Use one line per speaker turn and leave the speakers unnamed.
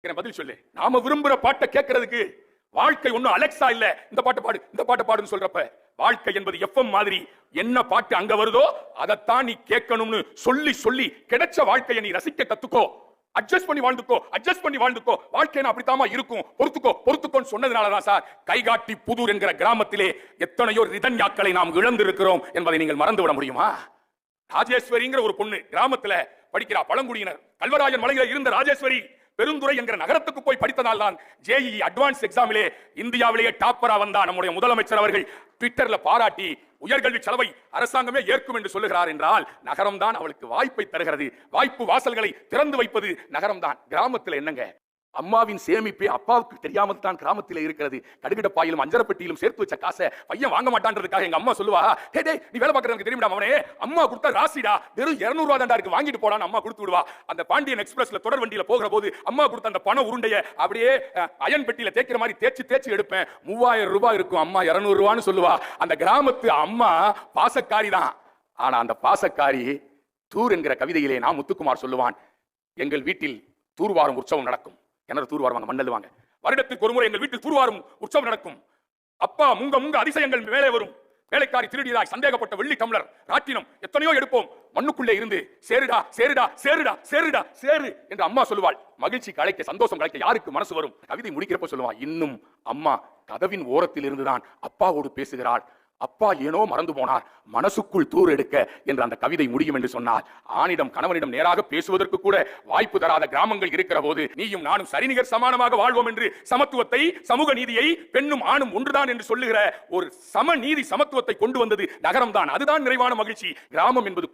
பதில் சொல்லு. நாம விரும்புற பாட்டை கேட்கறதுக்கு வாழ்க்கை ஒண்ணும் அலெக்சா இல்ல. இந்த பாட்டு பாடு, இந்த பாட்டு பாடுன்னு சொல்றப்ப வாழ்க்கை என்பது எஃப்எம் மாதிரி என்ன பாட்டு அங்க வருதோ அதைத்தான் நீ கேட்கணும்னு சொல்லி சொல்லி கிடைச்ச வாழ்க்கையை நீ ரசிக்க கத்துக்கோ. அட்ஜஸ்ட் பண்ணி வாழ்ந்துக்கோ, அட்ஜஸ்ட் பண்ணி வாழ்ந்துக்கோ. வாழ்க்கை அப்படித்தாமா இருக்கும், பொறுத்துக்கோ பொறுத்துக்கோன்னு சொன்னதுனாலதான் சார் கைகாட்டி புதூர் என்கிற கிராமத்திலே எத்தனையோ ரிதன்யாக்களை நாம் இழந்திருக்கிறோம் என்பதை நீங்கள் மறந்துவிட முடியுமா? ராஜேஸ்வரிங்கிற ஒரு பொண்ணு கிராமத்துல படிக்கிறா, பழங்குடியினர். கல்வராயன் மலையில இருந்த ராஜேஸ்வரி பெருந்துறை என்கிற நகரத்துக்கு போய் படித்ததால் தான் ஜேஇஇ அட்வான்ஸ் எக்ஸாமிலே இந்தியாவிலேயே டாப்பரா வந்தா நம்முடைய முதலமைச்சர் அவர்கள் ட்விட்டர்ல பாராட்டி உயர்கல்வி செலவை அரசாங்கமே ஏற்கும் என்று சொல்லுகிறார் என்றால் நகரம் தான் அவளுக்கு வாய்ப்பை தருகிறது. வாய்ப்பு வாசல்களை திறந்து வைப்பது நகரம் தான். கிராமத்தில் என்னங்க, அம்மாவின் சேமிப்பே அப்பாவுக்கு தெரியாமல் தான் கிராமத்தில் இருக்கிறது. கடுகிடப்பாயிலும் அஞ்சரப்பட்டியிலும் சேர்த்து வச்ச காசை பையன் வாங்க மாட்டான்றதுக்காக எங்க அம்மா சொல்லுவா, டே டே நீ வேலை பார்க்கறதுக்கு தெரியுமா அவனே, அம்மா கொடுத்த ராசிடா வெறும் 200 ரூபாய் தான்டா இருக்கு, வாங்கிட்டு போடான்னு அம்மா கொடுத்து விடுவா. அந்த பாண்டியன் எக்ஸ்பிரஸ்ல தொடர் வண்டியில போகிற போது அம்மா கொடுத்த அந்த பண உருண்டைய அப்படியே அயன் பெட்டியில தேய்க்கிற மாதிரி தேய்ச்சி தேய்ச்சி எடுப்பேன். 3000 ரூபாய் இருக்கும், அம்மா 200 ரூபான்னு சொல்லுவா. அந்த கிராமத்து அம்மா பாசக்காரி தான். ஆனா அந்த பாசக்காரி தூர் என்கிற கவிதையிலே நான் முத்துக்குமார் சொல்லுவான், எங்கள் வீட்டில் தூர்வாரும் உற்சவம் நடக்கும். கிணறு தூர்வாருவாங்க, மண்ணல்லுவாங்க. வருடத்துக்கு ஒரு முறை எங்கள் வீட்டில் தூர்வாரும் உற்சவம் நடக்கும். அப்பா முங்க முங்க அதிசயங்கள் மேலே வரும். வேலைக்காரி திருடியதாய் சந்தேகப்பட்ட வெள்ளி டம்ளர் ராட்டினம் எத்தனையோ எடுப்போம். மண்ணுக்குள்ளே இருந்து சேருடா சேருடா சேருடா சேருடா சேரு என்று அம்மா சொல்லுவாள். மகிழ்ச்சி கலைக்க, சந்தோஷம் கலைக்க யாருக்கு மனசு வரும்? கவிதை முடிக்கிறப்ப சொல்லுவான், இன்னும் அம்மா கதவின் ஓரத்தில் இருந்துதான் அப்பாவோடு பேசுகிறாள். அப்பா ஏனோ மறந்து போனார், மனசுக்குள் தூர் எடுக்க என்று அந்த கவிதை முடியும் என்று சொன்னார். ஆணிடம் கணவனிடம் நேராக பேசுவதற்கு கூட வாய்ப்பு தராத கிராமங்கள் இருக்கிற போது நீயும் நானும் சரிநிகர் சமானமாக வாழ்வோம் என்று சமத்துவத்தை, சமூக நீதியை, பெண்ணும் ஆணும் ஒன்றுதான் என்று சொல்லுகிற ஒரு சமநீதி சமத்துவத்தை கொண்டு வந்தது நகரம் தான். அதுதான் நிறைவான மகிழ்ச்சி. கிராமம் என்பது